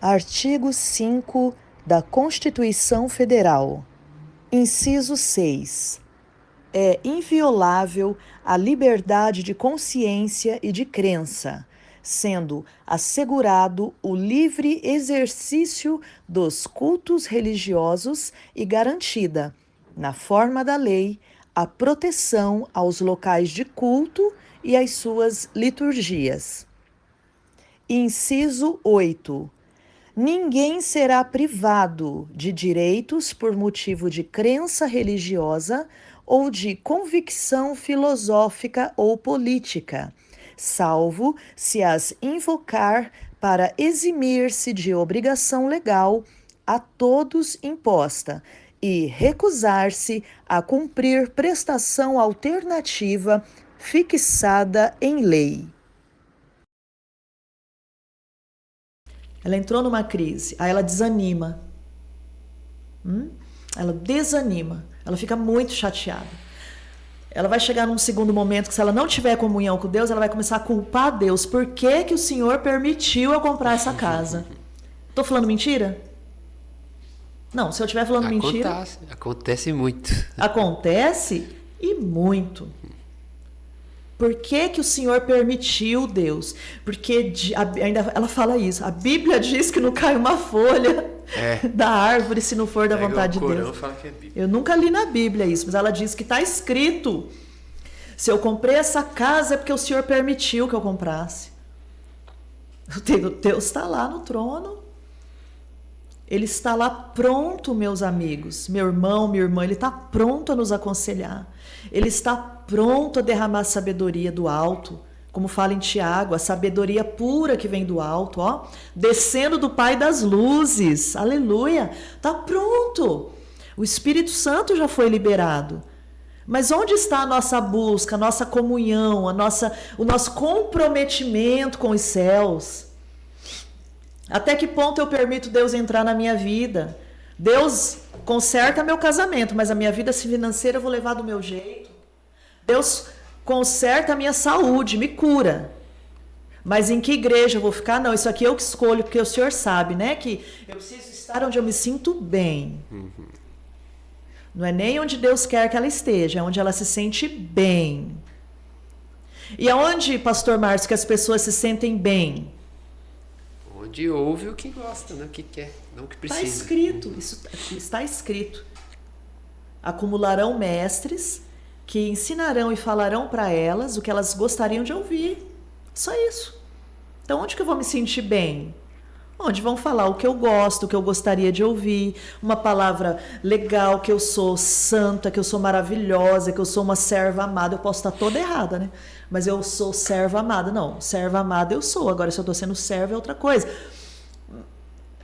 Artigo 5 da Constituição Federal. Inciso 6. É inviolável a liberdade de consciência e de crença, sendo assegurado o livre exercício dos cultos religiosos e garantida, na forma da lei, a proteção aos locais de culto e às suas liturgias. Inciso 8. Ninguém será privado de direitos por motivo de crença religiosa ou de convicção filosófica ou política, salvo se as invocar para eximir-se de obrigação legal a todos imposta e recusar-se a cumprir prestação alternativa fixada em lei. Ela entrou numa crise, aí ela desanima. Ela desanima, ela fica muito chateada. Ela vai chegar num segundo momento que, se ela não tiver comunhão com Deus, ela vai começar a culpar Deus. Por que que o Senhor permitiu eu comprar essa casa? Tô falando mentira? Não, se eu estiver falando mentira... Acontece muito. Acontece e muito. Por que que o Senhor permitiu, Deus? Porque ainda ela fala isso. A Bíblia diz que não cai uma folha da árvore se não for da vontade de Deus. Fala que é Bíblia. Eu nunca li na Bíblia isso, mas ela diz que está escrito. Se eu comprei essa casa é porque o Senhor permitiu que eu comprasse. Deus está lá no trono. Ele está lá pronto, meus amigos. Meu irmão, minha irmã, ele está pronto a nos aconselhar. Ele está pronto a derramar a sabedoria do alto, como fala em Tiago, a sabedoria pura que vem do alto, ó, descendo do Pai das luzes. Aleluia! Está pronto. O Espírito Santo já foi liberado. Mas onde está a nossa busca, a nossa comunhão, o nosso comprometimento com os céus? Até que ponto eu permito Deus entrar na minha vida? Deus conserta meu casamento, mas a minha vida financeira eu vou levar do meu jeito. Deus conserta a minha saúde, me cura. Mas em que igreja eu vou ficar? Não, isso aqui eu que escolho, porque o Senhor sabe, né? Que eu preciso estar onde eu me sinto bem. Não é nem onde Deus quer que ela esteja, é onde ela se sente bem. E aonde, pastor Márcio, que as pessoas se sentem bem? Onde ouve o que gosta, né? O que quer, não o que precisa. Está escrito, isso está escrito. Acumularão mestres que ensinarão e falarão para elas o que elas gostariam de ouvir. Só isso. Então, onde que eu vou me sentir bem? Onde vão falar o que eu gosto, o que eu gostaria de ouvir, uma palavra legal, que eu sou santa, que eu sou maravilhosa, que eu sou uma serva amada. Eu posso estar toda errada, né? Mas eu sou serva amada. Não, serva amada eu sou. Agora, se eu estou sendo serva é outra coisa.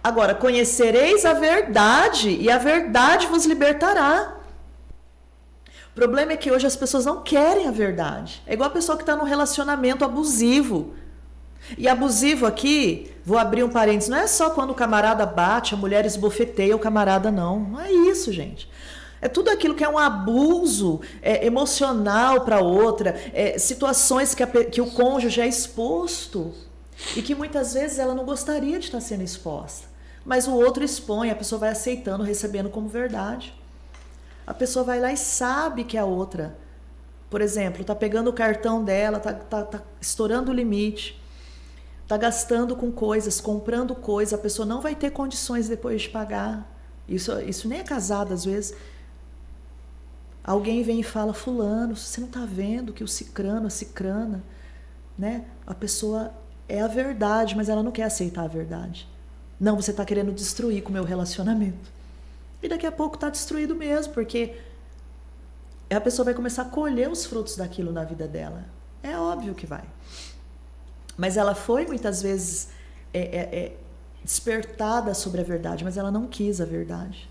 Agora, conhecereis a verdade e a verdade vos libertará. O problema é que hoje as pessoas não querem a verdade. É igual a pessoa que está num relacionamento abusivo. E abusivo aqui, vou abrir um parênteses, não é só quando o camarada bate, a mulher esbofeteia o camarada, não. Não é isso, gente. É tudo aquilo que é um abuso emocional para outra, situações que o cônjuge é exposto e que muitas vezes ela não gostaria de estar sendo exposta. Mas o outro expõe, a pessoa vai aceitando, recebendo como verdade. A pessoa vai lá e sabe que a outra, por exemplo, está pegando o cartão dela, tá estourando o limite, está gastando com coisas, comprando coisas, a pessoa não vai ter condições depois de pagar. Isso nem é casado às vezes. Alguém vem e fala, fulano, você não está vendo que o cicrano, a cicrana, né? A pessoa é a verdade, mas ela não quer aceitar a verdade. Não, você está querendo destruir com o meu relacionamento. E daqui a pouco está destruído mesmo, porque a pessoa vai começar a colher os frutos daquilo na vida dela. É óbvio que vai. Mas ela foi muitas vezes despertada sobre a verdade, mas ela não quis a verdade.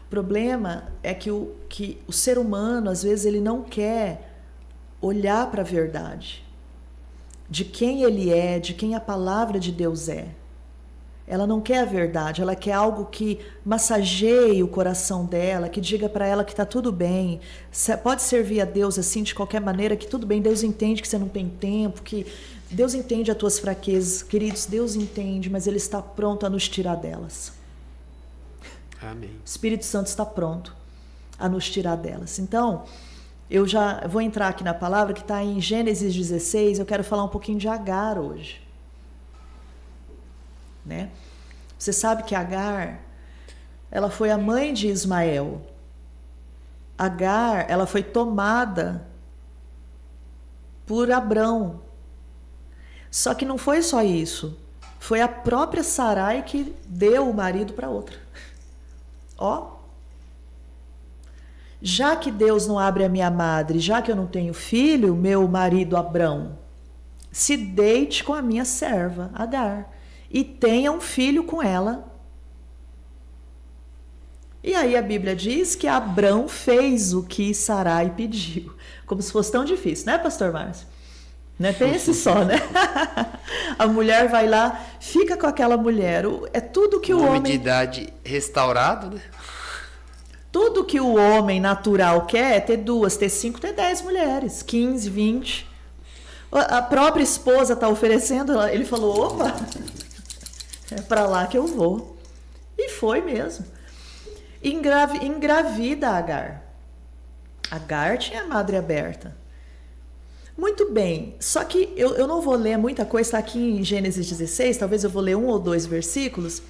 O problema é que o ser humano, às vezes, ele não quer olhar para a verdade, de quem ele é, de quem a palavra de Deus é. Ela não quer a verdade, ela quer algo que massageie o coração dela, que diga para ela que está tudo bem. Você pode servir a Deus assim, de qualquer maneira, que tudo bem, Deus entende que você não tem tempo, que Deus entende as tuas fraquezas, queridos, Deus entende, mas Ele está pronto a nos tirar delas. Amém. O Espírito Santo está pronto a nos tirar delas. Então, eu já vou entrar aqui na palavra que está em Gênesis 16, eu quero falar um pouquinho de Agar hoje. Né? Você sabe que Agar, ela foi a mãe de Ismael. Agar, ela foi tomada por Abrão. Só que não foi só isso. Foi a própria Sarai que deu o marido para outra. Ó. Já que Deus não abre a minha madre, já que eu não tenho filho, meu marido Abrão, se deite com a minha serva, Agar, e tenha um filho com ela. E aí a Bíblia diz que Abrão fez o que Sarai pediu. Como se fosse tão difícil, né, pastor Márcio? Né? Pense só, né? A mulher vai lá, fica com aquela mulher. É tudo que o homem... de idade restaurado, né? Tudo que o homem natural quer é ter 2, ter 5, ter 10 mulheres. 15, 20. A própria esposa está oferecendo, ele falou, opa, é para lá que eu vou. E foi mesmo. Engravida Agar. Agar tinha a madre aberta. Muito bem, só que eu não vou ler muita coisa, está aqui em Gênesis 16, talvez eu vou ler 1 ou 2 versículos.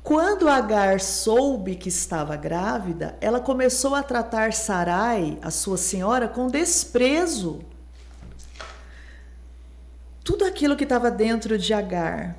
Quando Agar soube que estava grávida, ela começou a tratar Sarai, a sua senhora, com desprezo. Tudo aquilo que estava dentro de Agar,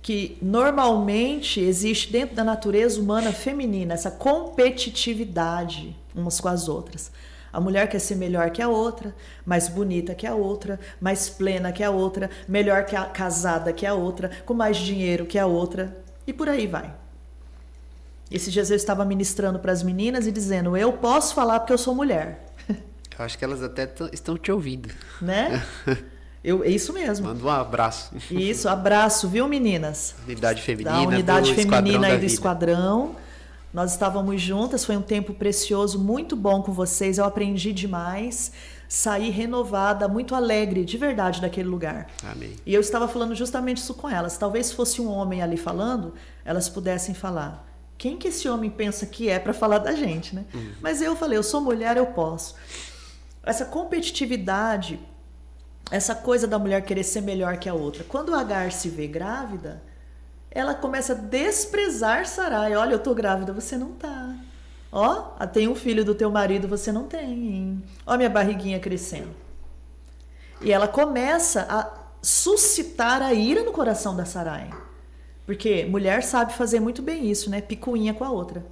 que normalmente existe dentro da natureza humana feminina, essa competitividade umas com as outras. A mulher quer ser melhor que a outra, mais bonita que a outra, mais plena que a outra, melhor que a casada que a outra, com mais dinheiro que a outra, e por aí vai. Esses dias eu estava ministrando para as meninas e dizendo, eu posso falar porque eu sou mulher. Eu acho que elas até estão te ouvindo. Né? É isso mesmo. Manda um abraço. Isso, abraço, viu, meninas? Unidade feminina, da unidade feminina aí do vida. Esquadrão. Nós estávamos juntas, foi um tempo precioso, muito bom com vocês, eu aprendi demais, saí renovada, muito alegre, de verdade, daquele lugar. Amém. E eu estava falando justamente isso com elas. Talvez fosse um homem ali falando, elas pudessem falar, quem que esse homem pensa que é para falar da gente, né? Mas eu falei, eu sou mulher, eu posso. Essa competitividade, essa coisa da mulher querer ser melhor que a outra. Quando a Agar se vê grávida, ela começa a desprezar Sarai. Olha, eu tô grávida, você não tá. Ó, tem um filho do teu marido, você não tem. Ó, minha barriguinha crescendo. E ela começa a suscitar a ira no coração da Sarai. Porque mulher sabe fazer muito bem isso, né? Picuinha com a outra.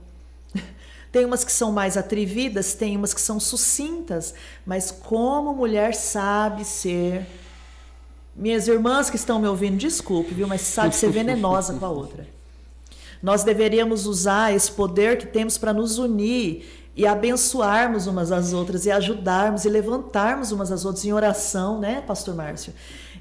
Tem umas que são mais atrevidas, tem umas que são sucintas. Mas como mulher sabe ser... Minhas irmãs que estão me ouvindo, desculpe, viu? Mas sabe ser venenosa com a outra. Nós deveríamos usar esse poder que temos para nos unir e abençoarmos umas às outras e ajudarmos e levantarmos umas às outras em oração, né, pastor Márcio?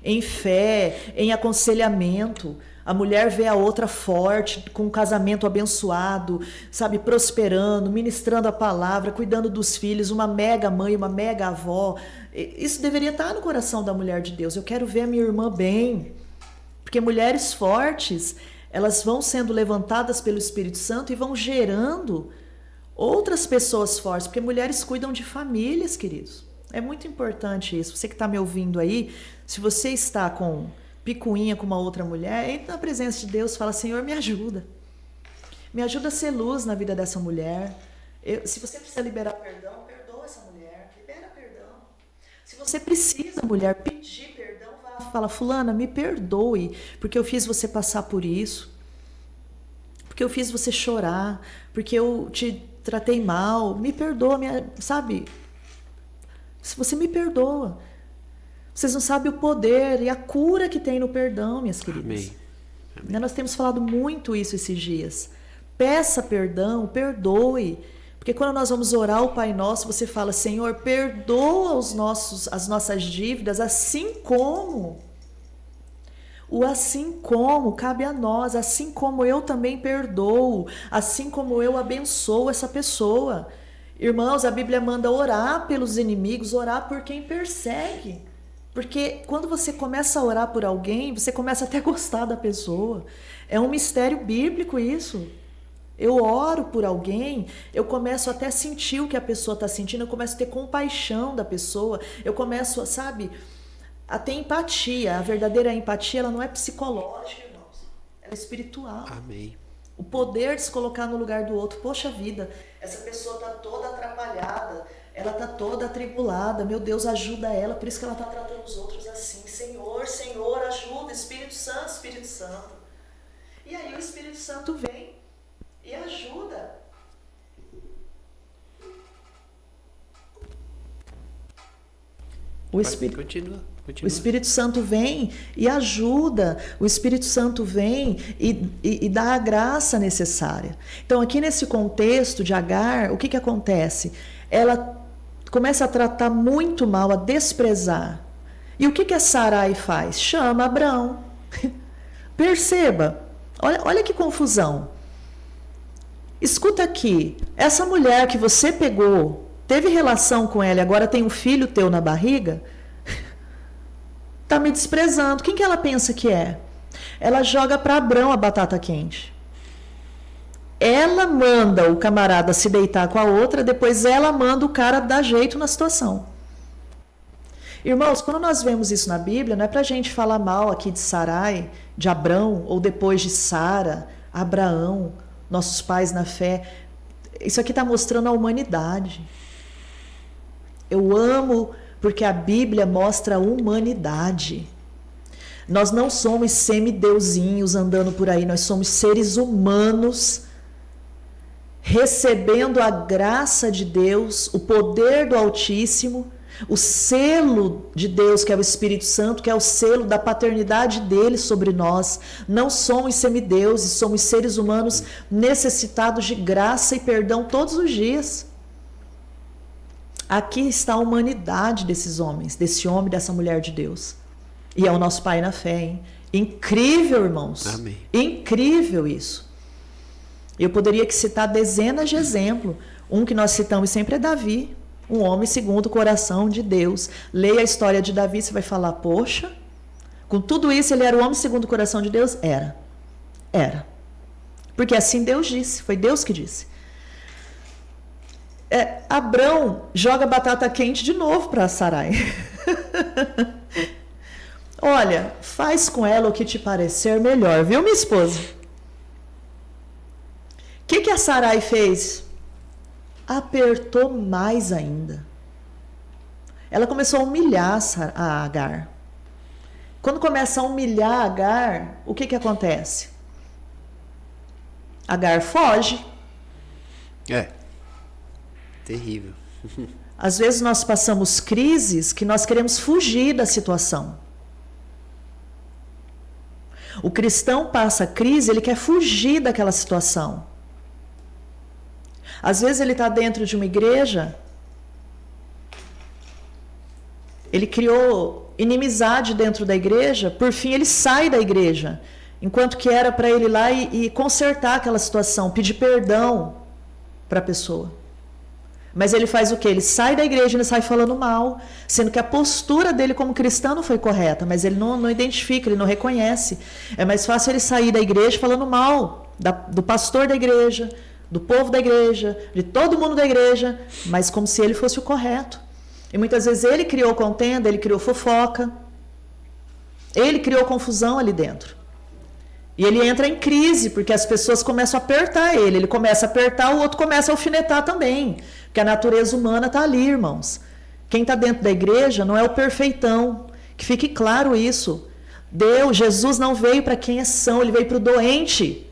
Em fé, em aconselhamento. A mulher vê a outra forte, com um casamento abençoado, sabe, prosperando, ministrando a palavra, cuidando dos filhos, uma mega mãe, uma mega avó. Isso deveria estar no coração da mulher de Deus. Eu quero ver a minha irmã bem. Porque mulheres fortes, elas vão sendo levantadas pelo Espírito Santo e vão gerando outras pessoas fortes. Porque mulheres cuidam de famílias, queridos. É muito importante isso. Você que está me ouvindo aí, se você está com picuinha com uma outra mulher, entra na presença de Deus e fala, Senhor, me ajuda. Me ajuda a ser luz na vida dessa mulher. Se você precisa liberar perdão, perdoa essa mulher. Libera perdão. Se você precisa, mulher, pedir perdão, fala, fulana, me perdoe, porque eu fiz você passar por isso. Porque eu fiz você chorar. Porque eu te tratei mal. Me perdoa, sabe? Se você me perdoa. Vocês não sabem o poder e a cura que tem no perdão, minhas queridas. Amém. Amém. Nós temos falado muito isso esses dias. Peça perdão, perdoe. Porque quando nós vamos orar o Pai Nosso, você fala, Senhor, perdoa as nossas dívidas, assim como. O assim como cabe a nós, assim como eu também perdoo, assim como eu abençoo essa pessoa. Irmãos, a Bíblia manda orar pelos inimigos, orar por quem persegue. Porque quando você começa a orar por alguém, você começa até a gostar da pessoa. É um mistério bíblico isso. Eu oro por alguém, eu começo até a sentir o que a pessoa está sentindo, eu começo a ter compaixão da pessoa, eu começo, sabe, a ter empatia. A verdadeira empatia, ela não é psicológica, irmãos. Ela é espiritual. Amém. O poder de se colocar no lugar do outro. Poxa vida, essa pessoa está toda atrapalhada, ela está toda atribulada. Meu Deus, ajuda ela, por isso que ela está tratando os outros assim. Senhor, Senhor, ajuda, Espírito Santo, Espírito Santo. E aí o Espírito Santo vem e ajuda. Continua. O Espírito Santo vem e ajuda, o Espírito Santo vem e dá a graça necessária. Então, aqui nesse contexto de Agar, o que acontece? Ela começa a tratar muito mal, a desprezar. E o que a Sarai faz? Chama Abrão. Perceba, olha que confusão. Escuta aqui, essa mulher que você pegou, teve relação com ela e agora tem um filho teu na barriga, está me desprezando. Quem que ela pensa que é? Ela joga para Abrão a batata quente. Ela manda o camarada se deitar com a outra, depois ela manda o cara dar jeito na situação. Irmãos, quando nós vemos isso na Bíblia, não é para a gente falar mal aqui de Sarai, de Abrão, ou depois de Sara, Abraão, nossos pais na fé. Isso aqui está mostrando a humanidade. Eu amo porque a Bíblia mostra a humanidade. Nós não somos semideusinhos andando por aí, nós somos seres humanos recebendo a graça de Deus, o poder do Altíssimo, o selo de Deus, que é o Espírito Santo, que é o selo da paternidade dele sobre nós. Não somos semideuses, somos seres humanos necessitados de graça e perdão todos os dias. Aqui está a humanidade desses homens, desse homem, dessa mulher de Deus. E é o nosso Pai na fé, hein? Incrível, irmãos. Amém. Incrível isso. Eu poderia citar dezenas de exemplos. Um que nós citamos sempre é Davi, um homem segundo o coração de Deus. Leia a história de Davi, você vai falar, poxa, com tudo isso ele era o homem segundo o coração de Deus? Era. Porque assim Deus disse, foi Deus que disse. Abrão joga batata quente de novo para Sarai. Olha, faz com ela o que te parecer melhor, viu, minha esposa? O que a Sarai fez? Apertou mais ainda. Ela começou a humilhar a Agar. Quando começa a humilhar a Agar, o que acontece? Agar foge. Terrível. Às vezes nós passamos crises que nós queremos fugir da situação. O cristão passa crise, ele quer fugir daquela situação. Às vezes ele está dentro de uma igreja, ele criou inimizade dentro da igreja, por fim ele sai da igreja, enquanto que era para ele ir lá e consertar aquela situação, pedir perdão para a pessoa. Mas ele faz o quê? Ele sai da igreja e ele sai falando mal, sendo que a postura dele como cristão não foi correta, mas ele não identifica, ele não reconhece. É mais fácil ele sair da igreja falando mal do pastor da igreja, do povo da igreja, de todo mundo da igreja, mas como se ele fosse o correto. E muitas vezes ele criou contenda, ele criou fofoca, ele criou confusão ali dentro. E ele entra em crise, porque as pessoas começam a apertar ele começa a apertar, o outro começa a alfinetar também, porque a natureza humana está ali, irmãos. Quem está dentro da igreja não é o perfeitão, que fique claro isso. Jesus não veio para quem é são, ele veio para o doente.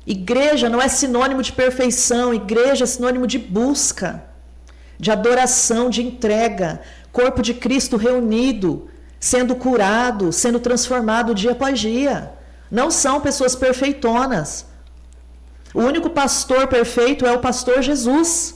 Igreja não é sinônimo de perfeição, igreja é sinônimo de busca, de adoração, de entrega, corpo de Cristo reunido, sendo curado, sendo transformado dia após dia. Não são pessoas perfeitonas. O único pastor perfeito é o pastor Jesus.